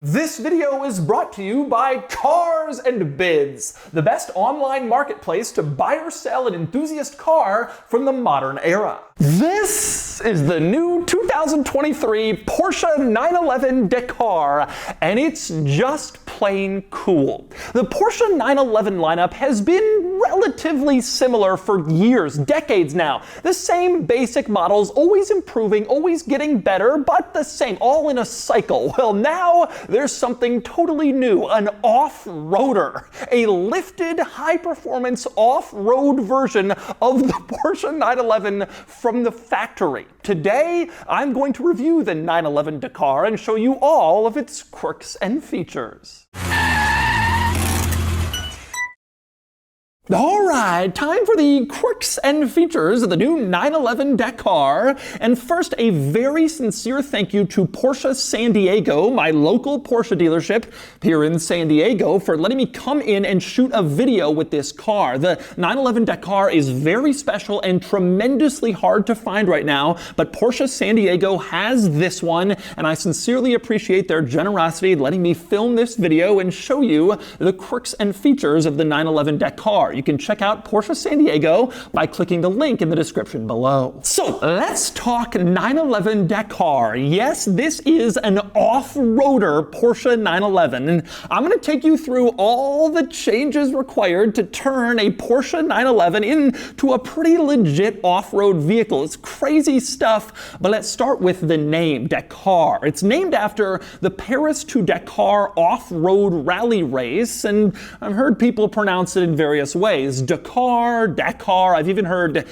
This video is brought to you by Cars and Bids, the best online marketplace to buy or sell an enthusiast car from the modern era. This is the new 2023 Porsche 911 Dakar, and it's just plain cool. The Porsche 911 lineup has been relatively similar for years, decades now. The same basic models, always improving, always getting better, but the same, all in a cycle. Well, now there's something totally new, an Offroader, a lifted, high-performance off-road version of the Porsche 911 from the factory. Today, I'm going to review the 911 Dakar and show you all of its quirks and features. Alright, time for the quirks and features of the new 911 Dakar. And first, a very sincere thank you to Porsche San Diego, my local Porsche dealership here in San Diego, for letting me come in and shoot a video with this car. The 911 Dakar is very special and tremendously hard to find right now, but Porsche San Diego has this one, and I sincerely appreciate their generosity in letting me film this video and show you the quirks and features of the 911 Dakar. You can check out Porsche San Diego by clicking the link in the description below. So let's talk 911 Dakar. Yes, this is an off-roader Porsche 911, and I'm going to take you through all the changes required to turn a Porsche 911 into a pretty legit off-road vehicle. It's crazy stuff, but let's start with the name, Dakar. It's named after the Paris to Dakar off-road rally race, and I've heard people pronounce it in various ways. Dakar, I've even heard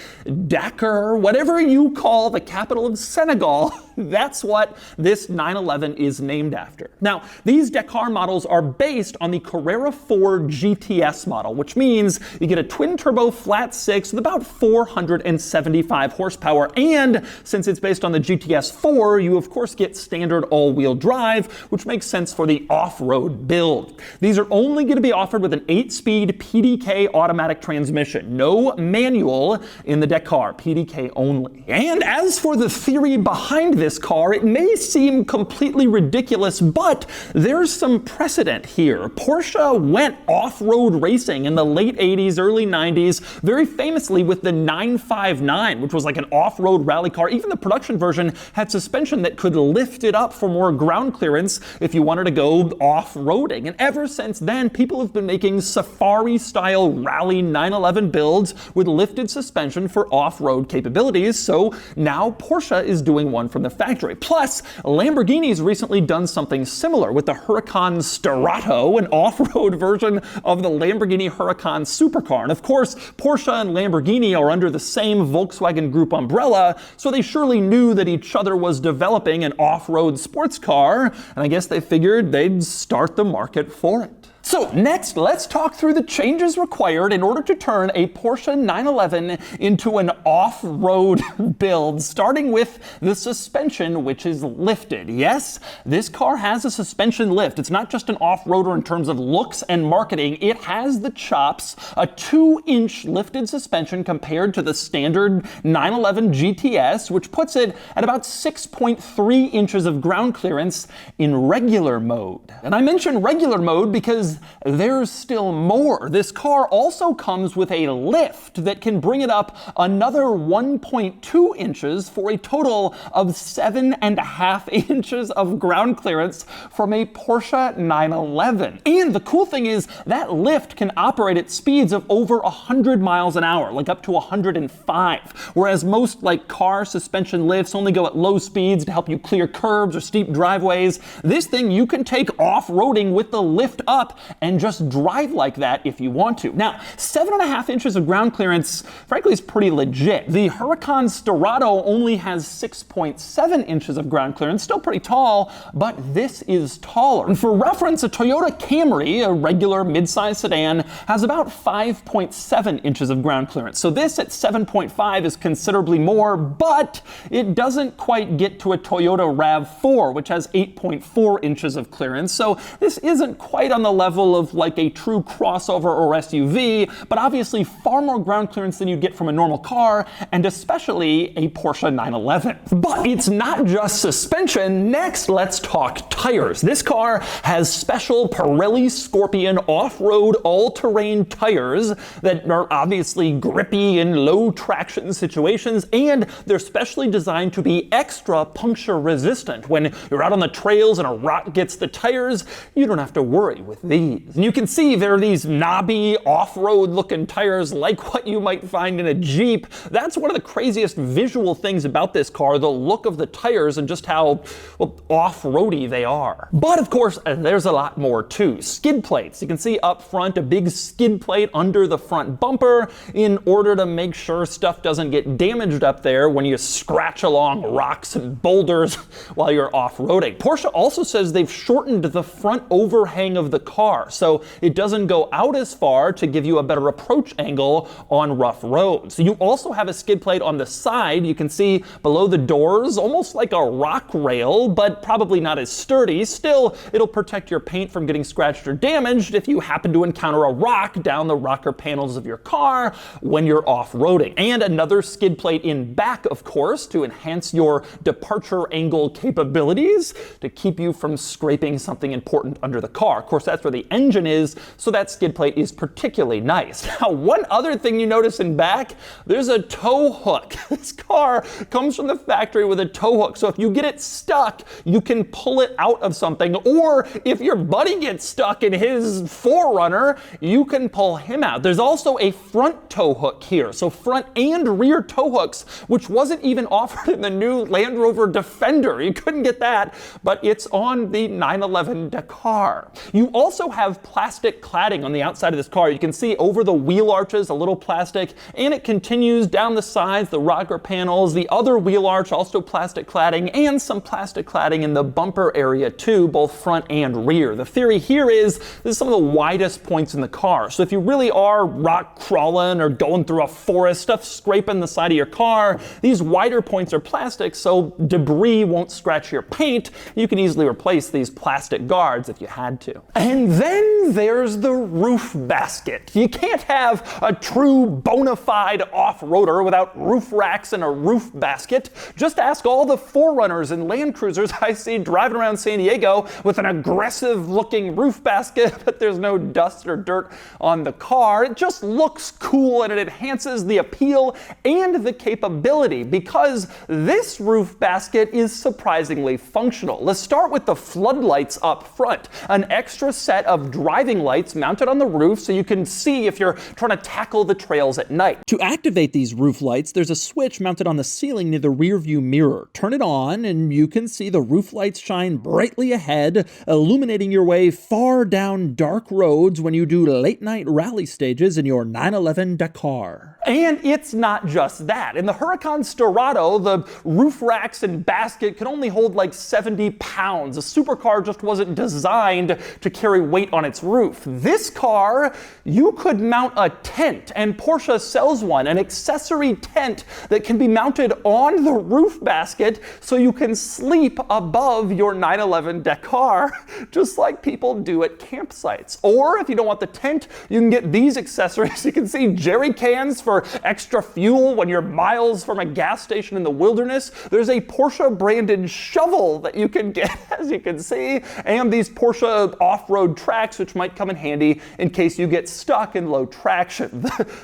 Dakar, whatever you call the capital of Senegal, that's what this 911 is named after. Now, these Dakar models are based on the Carrera 4 GTS model, which means you get a twin-turbo flat six with about 475 horsepower, and since it's based on the GTS 4, you of course get standard all-wheel drive, which makes sense for the off-road build. These are only going to be offered with an 8-speed PDK automatic transmission. No manual in the Dakar, PDK only. And as for the theory behind this car, it may seem completely ridiculous, but there's some precedent here. Porsche went off-road racing in the late 80s, early 90s, very famously with the 959, which was like an off-road rally car. Even the production version had suspension that could lift it up for more ground clearance if you wanted to go off-roading. And ever since then, people have been making safari-style rally 911 builds with lifted suspension for off-road capabilities, so now Porsche is doing one from the factory. Plus, Lamborghini's recently done something similar with the Huracan Sturato, an off-road version of the Lamborghini Huracan supercar. And of course, Porsche and Lamborghini are under the same Volkswagen Group umbrella, so they surely knew that each other was developing an off-road sports car, and I guess they figured they'd start the market for it. So next, let's talk through the changes required in order to turn a Porsche 911 into an off-road build, starting with the suspension, which is lifted. Yes, this car has a suspension lift. It's not just an off-roader in terms of looks and marketing. It has the chops, a 2-inch lifted suspension compared to the standard 911 GTS, which puts it at about 6.3 inches of ground clearance in regular mode. And I mention regular mode because there's still more. This car also comes with a lift that can bring it up another 1.2 inches for a total of 7.5 inches of ground clearance from a Porsche 911. And the cool thing is that lift can operate at speeds of over 100 miles an hour, like up to 105, whereas most car suspension lifts only go at low speeds to help you clear curbs or steep driveways. This thing you can take off-roading with the lift up and just drive like that if you want to. Now, 7.5 inches of ground clearance, frankly, is pretty legit. The Huracan Sturato only has 6.7 inches of ground clearance, still pretty tall, but this is taller. And for reference, a Toyota Camry, a regular mid-size sedan, has about 5.7 inches of ground clearance. So this at 7.5 is considerably more, but it doesn't quite get to a Toyota RAV4, which has 8.4 inches of clearance. So this isn't quite on the level level of like a true crossover or SUV, but obviously far more ground clearance than you'd get from a normal car, and especially a Porsche 911. But it's not just suspension. Next, let's talk tires. This car has special Pirelli Scorpion off-road all-terrain tires that are obviously grippy in low traction situations, and they're specially designed to be extra puncture resistant. When you're out on the trails and a rock gets the tires, you don't have to worry with these. And you can see there are these knobby off-road looking tires like what you might find in a Jeep. That's one of the craziest visual things about this car, the look of the tires and just how, well, off-roady they are. But of course, there's a lot more too. Skid plates. You can see up front a big skid plate under the front bumper in order to make sure stuff doesn't get damaged up there when you scratch along rocks and boulders while you're off-roading. Porsche also says they've shortened the front overhang of the car so it doesn't go out as far to give you a better approach angle on rough roads. You also have a skid plate on the side. You can see below the doors, almost like a rock rail, but probably not as sturdy. Still, it'll protect your paint from getting scratched or damaged if you happen to encounter a rock down the rocker panels of your car when you're off-roading. And another skid plate in back, of course, to enhance your departure angle capabilities, to keep you from scraping something important under the car. Of course, that's where the engine is, so that skid plate is particularly nice. Now, one other thing you notice in back, there's a tow hook. This car comes from the factory with a tow hook, so if you get it stuck, you can pull it out of something, or if your buddy gets stuck in his 4Runner, you can pull him out. There's also a front tow hook here, so front and rear tow hooks, which wasn't even offered in the new Land Rover Defender. You couldn't get that, but it's on the 911 Dakar. You also have plastic cladding on the outside of this car. You can see over the wheel arches a little plastic, and it continues down the sides, the rocker panels, the other wheel arch, also plastic cladding, and some plastic cladding in the bumper area too, both front and rear. The theory here is this is some of the widest points in the car. So if you really are rock crawling or going through a forest, stuff scraping the side of your car, these wider points are plastic so debris won't scratch your paint. You can easily replace these plastic guards if you had to. And then there's the roof basket. You can't have a true bona fide off-roader without roof racks and a roof basket. Just ask all the 4Runners and Land Cruisers I see driving around San Diego with an aggressive looking roof basket, but there's no dust or dirt on the car. It just looks cool and it enhances the appeal and the capability because this roof basket is surprisingly functional. Let's start with the floodlights up front. An extra set of driving lights mounted on the roof so you can see if you're trying to tackle the trails at night. To activate these roof lights, there's a switch mounted on the ceiling near the rear view mirror. Turn it on and you can see the roof lights shine brightly ahead, illuminating your way far down dark roads when you do late night rally stages in your 911 Dakar. And it's not just that. In the Huracan Storado, the roof racks and basket can only hold like 70 pounds. A supercar just wasn't designed to carry weight on its roof. This car, you could mount a tent, and Porsche sells one, an accessory tent that can be mounted on the roof basket so you can sleep above your 911 Dakar, just like people do at campsites. Or if you don't want the tent, you can get these accessories. You can see jerry cans for extra fuel when you're miles from a gas station in the wilderness. There's a Porsche branded shovel that you can get, as you can see, and these Porsche off-road tracks, which might come in handy in case you get stuck in low traction.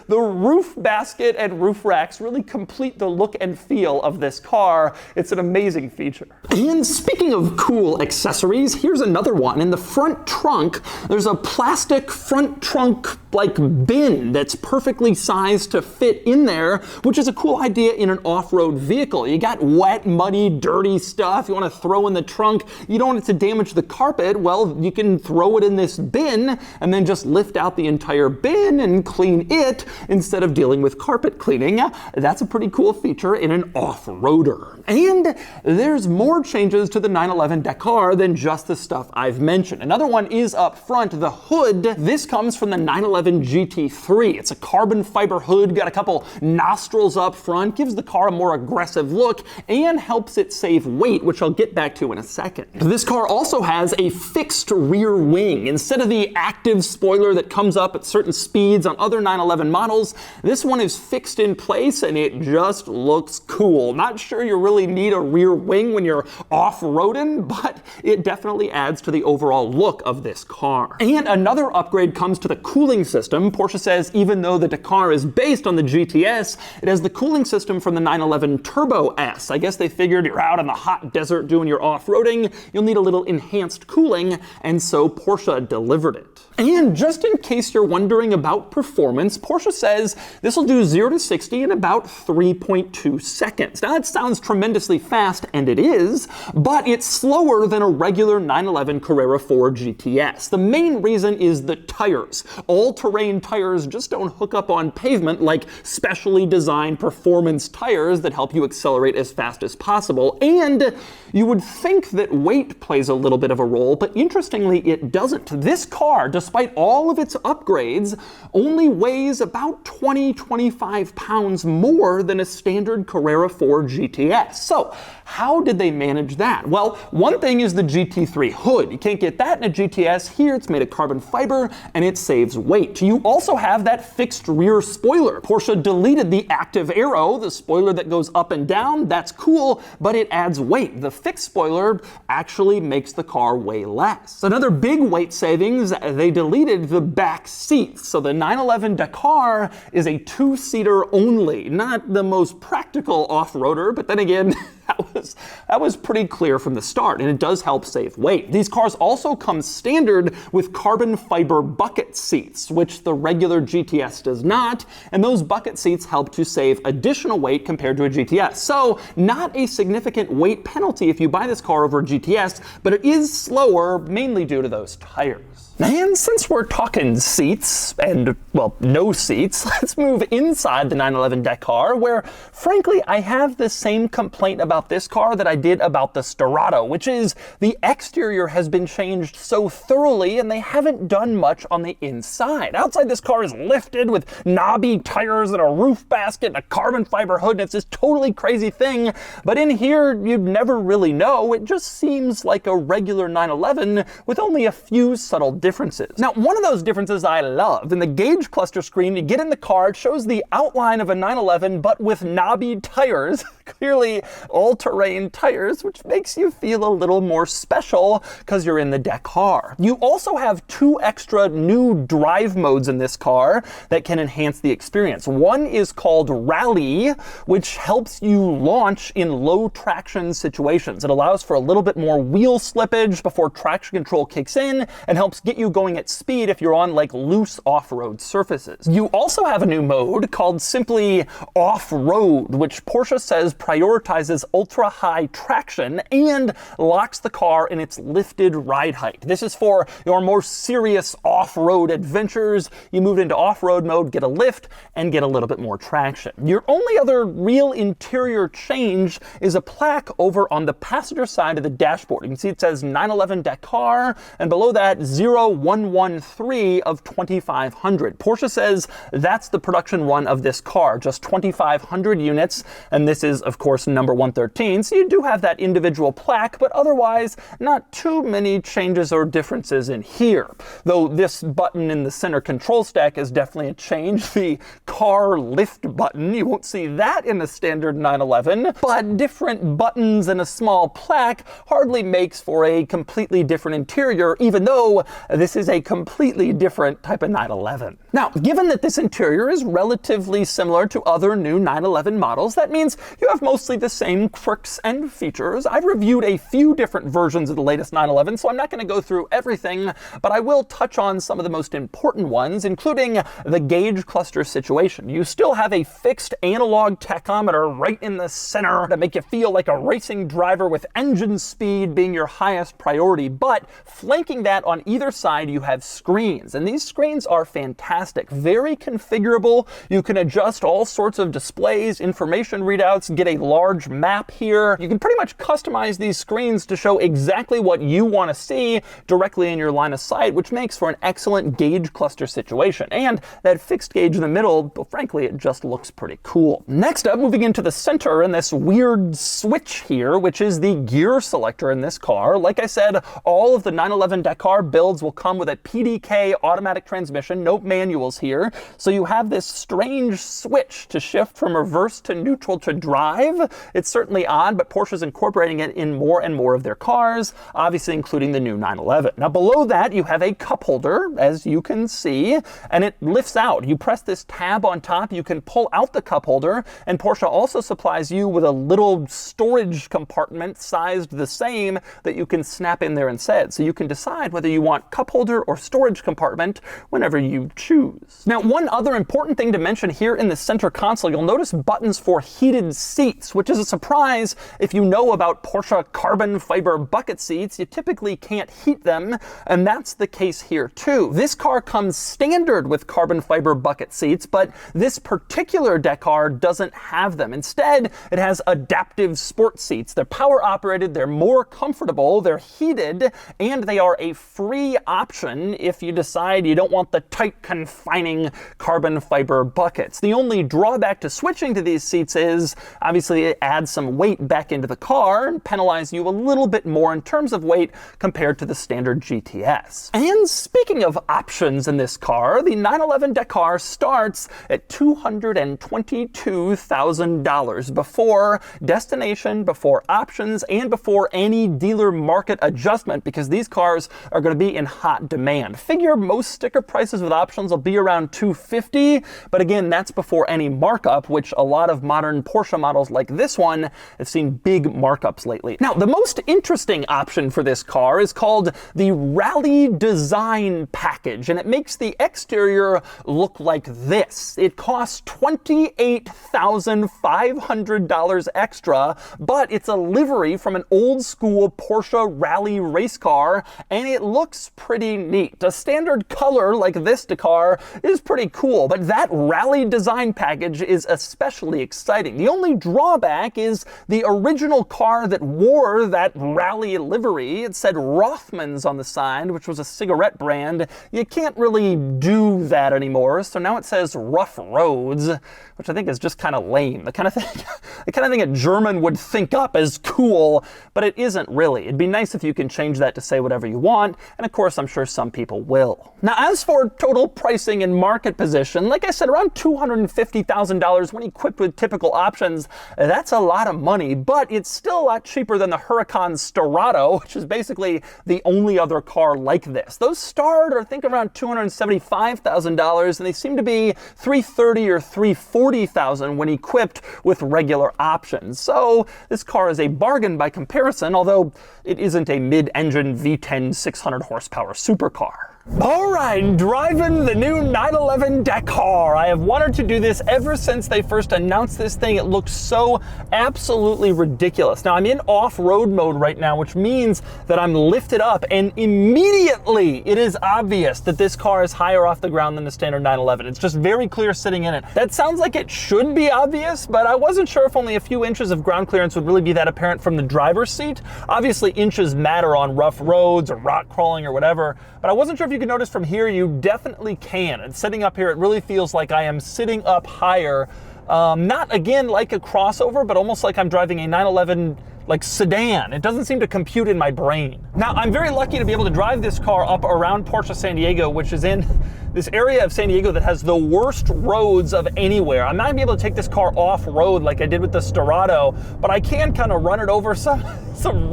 The roof basket and roof racks really complete the look and feel of this car. It's an amazing feature. And speaking of cool accessories, here's another one. In the front trunk, there's a plastic front trunk like bin that's perfectly sized to fit in there, which is a cool idea in an off-road vehicle. You got wet, muddy, dirty stuff you want to throw in the trunk. You don't want it to damage the carpet. Well, you can throw it in this bin and then just lift out the entire bin and clean it instead of dealing with carpet cleaning. That's a pretty cool feature in an off-roader. And there's more changes to the 911 Dakar than just the stuff I've mentioned. Another one is up front, the hood. This comes from the 911 GT3. It's a carbon fiber hood, got a couple nostrils up front, gives the car a more aggressive look, and helps it save weight, which I'll get back to in a second. This car also has a fixed rear wing. thing. Instead of the active spoiler that comes up at certain speeds on other 911 models, this one is fixed in place and it just looks cool. Not sure you really need a rear wing when you're off-roading, but it definitely adds to the overall look of this car. And another upgrade comes to the cooling system. Porsche says even though the Dakar is based on the GTS, it has the cooling system from the 911 Turbo S. I guess they figured you're out in the hot desert doing your off-roading, you'll need a little enhanced cooling, and so Porsche delivered it. And just in case you're wondering about performance, Porsche says this will do 0 to 60 in about 3.2 seconds. Now that sounds tremendously fast, and it is, but it's slower than a regular 911 Carrera 4 GTS. The main reason is the tires. All-terrain tires just don't hook up on pavement like specially designed performance tires that help you accelerate as fast as possible. And you would think that weight plays a little bit of a role, but interestingly, it doesn't. This car, despite all of its upgrades, only weighs about 20-25 pounds more than a standard Carrera 4 GTS. So how did they manage that? Well, one thing is the GT3 hood. You can't get that in a GTS. Here it's made of carbon fiber and it saves weight. You also have that fixed rear spoiler. Porsche deleted the active aero, the spoiler that goes up and down. That's cool, but it adds weight. The fixed spoiler actually makes the car weigh less. Another big weight savings, they deleted the back seats. So the 911 Dakar is a two-seater only. Not the most practical off-roader, but then again, that was pretty clear from the start, and it does help save weight. These cars also come standard with carbon fiber bucket seats, which the regular GTS does not, and those bucket seats help to save additional weight compared to a GTS. So not a significant weight penalty if you buy this car over a GTS, but it is slower, mainly due to those tires. And since we're talking seats, and, well, no seats, let's move inside the 911 Dakar, where, frankly, I have the same complaint about this car that I did about the Storado, which is the exterior has been changed so thoroughly, and they haven't done much on the inside. Outside, this car is lifted with knobby tires and a roof basket and a carbon fiber hood, and it's this totally crazy thing, but in here, you'd never really know. It just seems like a regular 911 with only a few subtle differences. Now, one of those differences I love. In the gauge cluster screen, you get in the car, it shows the outline of a 911, but with knobby tires, clearly all-terrain tires, which makes you feel a little more special because you're in the Dakar. You also have two extra new drive modes in this car that can enhance the experience. One is called Rallye, which helps you launch in low traction situations. It allows for a little bit more wheel slippage before traction control kicks in and helps get you going at speed if you're on like loose off-road surfaces. You also have a new mode called simply Off-Road, which Porsche says prioritizes ultra-high traction and locks the car in its lifted ride height. This is for your more serious off-road adventures. You move into off-road mode, get a lift, and get a little bit more traction. Your only other real interior change is a plaque over on the passenger side of the dashboard. You can see it says 911 Dakar, and below that 0113 of 2500. Porsche says that's the production run of this car, just 2500 units, and this is of course number 113, so you do have that individual plaque, but otherwise not too many changes or differences in here. Though this button in the center control stack is definitely a change. The car lift button, you won't see that in a standard 911, but different buttons and a small plaque hardly makes for a completely different interior, even though this is a completely different type of 911. Now, given that this interior is relatively similar to other new 911 models, that means you have mostly the same quirks and features. I've reviewed a few different versions of the latest 911, so I'm not going to go through everything, but I will touch on some of the most important ones, including the gauge cluster situation. You still have a fixed analog tachometer right in the center to make you feel like a racing driver with engine speed being your highest priority, but flanking that on either side, you have screens, and these screens are fantastic, very configurable. You can adjust all sorts of displays, information readouts, get a large map map here. You can pretty much customize these screens to show exactly what you want to see directly in your line of sight, which makes for an excellent gauge cluster situation. And that fixed gauge in the middle, well, frankly, it just looks pretty cool. Next up, moving into the center and this weird switch here, which is the gear selector in this car. Like I said, all of the 911 Dakar builds will come with a PDK automatic transmission, no manuals here. So you have this strange switch to shift from reverse to neutral to drive. It's certainly odd, but Porsche's incorporating it in more and more of their cars, obviously including the new 911. Now below that, you have a cup holder, as you can see, and it lifts out. You press this tab on top, you can pull out the cup holder, and Porsche also supplies you with a little storage compartment sized the same that you can snap in there instead. So you can decide whether you want cup holder or storage compartment whenever you choose. Now, one other important thing to mention here in the center console, you'll notice buttons for heated seats, which is a surprise if you know about Porsche carbon fiber bucket seats. You typically can't heat them, and that's the case here too. This car comes standard with carbon fiber bucket seats, but this particular Dakar doesn't have them. Instead, it has adaptive sport seats. They're power operated, they're more comfortable, they're heated, and they are a free option if you decide you don't want the tight, confining carbon fiber buckets. The only drawback to switching to these seats is, obviously, it adds some weight back into the car and penalize you a little bit more in terms of weight compared to the standard GTS. And speaking of options in this car, the 911 Dakar starts at $222,000 before destination, before options, and before any dealer market adjustment, because these cars are going to be in hot demand. Figure most sticker prices with options will be around $250, but again, that's before any markup, which a lot of modern Porsche models like this one have seen big markups lately. Now, the most interesting option for this car is called the Rallye Design Package, and it makes the exterior look like this. It costs $28,500 extra, but it's a livery from an old school Porsche Rallye race car, and it looks pretty neat. A standard color like this Dakar is pretty cool, but that Rallye Design Package is especially exciting. The only drawback is the original car that wore that Rallye livery. It said Rothmans on the side, which was a cigarette brand. You can't really do that anymore, so now it says Rough Roads, which I think is just kind of lame. The kind of thing a German would think up as cool, but it isn't really. It'd be nice if you can change that to say whatever you want, and of course I'm sure some people will. Now, as for total pricing and market position, like I said, around $250,000 when equipped with typical options. That's a lot of money, but it's still a lot cheaper than the Huracan Storado, which is basically the only other car like this. Those start, I think, around $275,000, and they seem to be $330,000 or $340,000 when equipped with regular options. So this car is a bargain by comparison, although it isn't a mid-engine V10 600 horsepower supercar. All right, driving the new 911 Dakar. I have wanted to do this ever since they first announced this thing. It looks so absolutely ridiculous. Now, I'm in off-road mode right now, which means that I'm lifted up, and immediately it is obvious that this car is higher off the ground than the standard 911. It's just very clear sitting in it. That sounds like it should be obvious, but I wasn't sure if only a few inches of ground clearance would really be that apparent from the driver's seat. Obviously, inches matter on rough roads or rock crawling or whatever, but I wasn't sure if you can notice from here. You definitely can. And sitting up here, it really feels like I am sitting up higher. Not again like a crossover, but almost like I'm driving a 911 like sedan. It doesn't seem to compute in my brain. Now, I'm very lucky to be able to drive this car up around Porsche San Diego, which is in this area of San Diego that has the worst roads of anywhere. I'm not gonna be able to take this car off-road like I did with the Storado, but I can kind of run it over some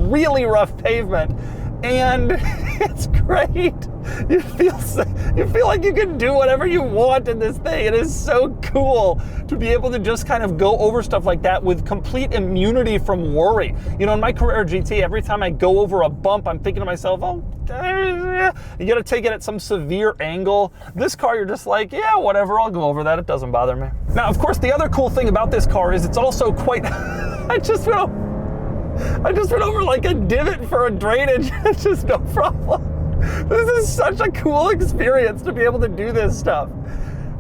really rough pavement, and it's great. You feel like you can do whatever you want in this thing. It is so cool to be able to just kind of go over stuff like that with complete immunity from worry. You know, in my Carrera GT, every time I go over a bump, I'm thinking to myself, oh, you gotta take it at some severe angle. This car, you're just like, yeah, whatever, I'll go over that. It doesn't bother me. Now, of course, the other cool thing about this car is it's also quite, I just went over like a divot for a drainage. It's just no problem. This is such a cool experience to be able to do this stuff.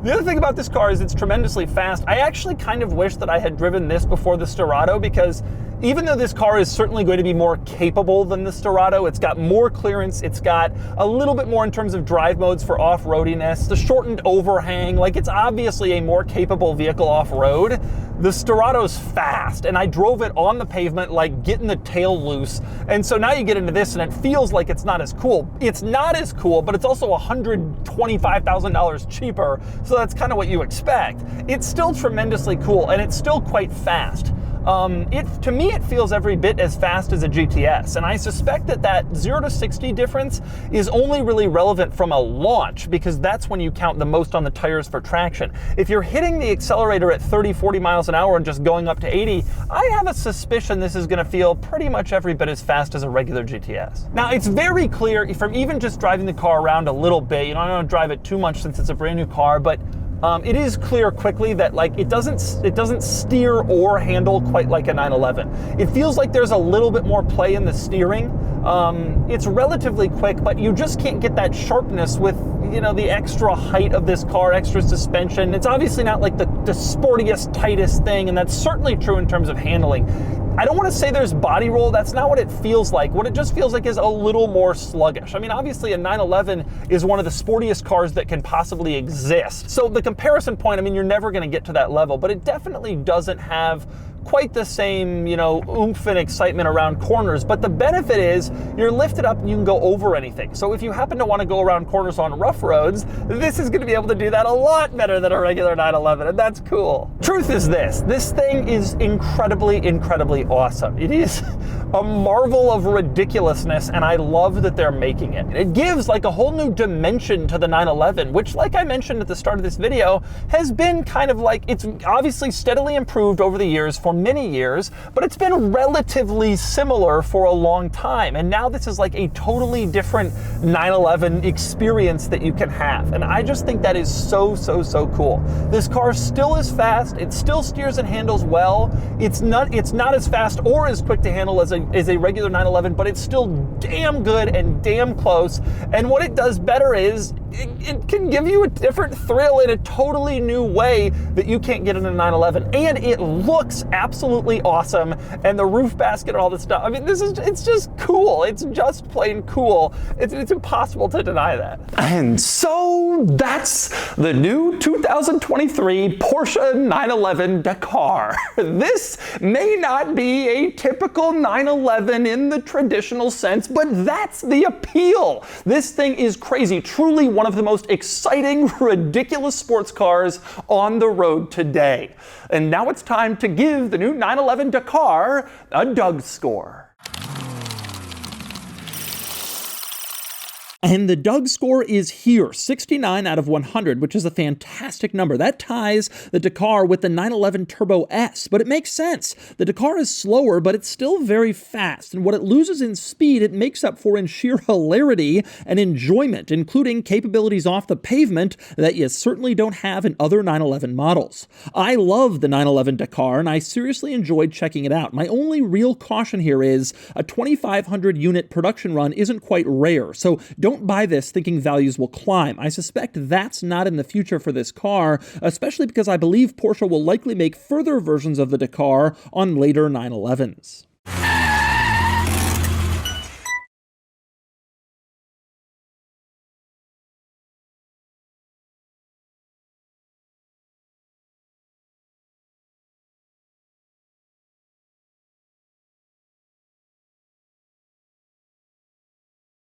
The other thing about this car is it's tremendously fast. I actually kind of wish that I had driven this before the Storado, because Even though this car is certainly going to be more capable than the Sterrato, it's got more clearance, it's got a little bit more in terms of drive modes for off-roadiness, the shortened overhang, like it's obviously a more capable vehicle off-road. The Sterrato's fast, and I drove it on the pavement like getting the tail loose, and so now you get into this and it feels like it's not as cool. It's not as cool, but it's also $125,000 cheaper, so that's kind of what you expect. It's still tremendously cool, and it's still quite fast. To me, it feels every bit as fast as a GTS, and I suspect that that 0 to 60 difference is only really relevant from a launch, because that's when you count the most on the tires for traction. If you're hitting the accelerator at 30, 40 miles an hour and just going up to 80, I have a suspicion this is going to feel pretty much every bit as fast as a regular GTS. Now, it's very clear from even just driving the car around a little bit, I don't drive it too much since it's a brand new car, but it is clear quickly that like it doesn't steer or handle quite like a 911. It feels like there's a little bit more play in the steering. It's relatively quick, but you just can't get that sharpness with the extra height of this car, extra suspension. It's obviously not like the sportiest, tightest thing, and that's certainly true in terms of handling. I don't want to say there's body roll. That's not what it feels like. What it just feels like is a little more sluggish. I mean, obviously a 911 is one of the sportiest cars that can possibly exist. So the comparison point, I mean, you're never going to get to that level, but it definitely doesn't have quite the same, oomph and excitement around corners. But the benefit is you're lifted up and you can go over anything. So if you happen to want to go around corners on rough roads, this is going to be able to do that a lot better than a regular 911, and that's cool. Truth is this thing is incredibly, incredibly awesome. It is a marvel of ridiculousness, and I love that they're making it. It gives like a whole new dimension to the 911, which, like I mentioned at the start of this video, has been kind of like, it's obviously steadily improved over the years for many years, but it's been relatively similar for a long time. And now this is like a totally different 911 experience that you can have. And I just think that is so, so, so cool. This car still is fast. It still steers and handles well. It's not as fast or as quick to handle as a regular 911, but it's still damn good and damn close. And what it does better is it can give you a different thrill in a totally new way that you can't get in a 911. And it looks absolutely awesome. And the roof basket and all this stuff. I mean, it's just cool. It's just plain cool. It's impossible to deny that. And so that's the new 2023 Porsche 911 Dakar. This may not be a typical 911 in the traditional sense, but that's the appeal. This thing is crazy. Truly one of the most exciting, ridiculous sports cars on the road today. And now it's time to give the new 911 Dakar a DougScore. And the DougScore is here, 69 out of 100, which is a fantastic number. That ties the Dakar with the 911 Turbo S, but it makes sense. The Dakar is slower, but it's still very fast, and what it loses in speed, it makes up for in sheer hilarity and enjoyment, including capabilities off the pavement that you certainly don't have in other 911 models. I love the 911 Dakar, and I seriously enjoyed checking it out. My only real caution here is a 2,500 unit production run isn't quite rare, so don't buy this thinking values will climb. I suspect that's not in the future for this car, especially because I believe Porsche will likely make further versions of the Dakar on later 911s.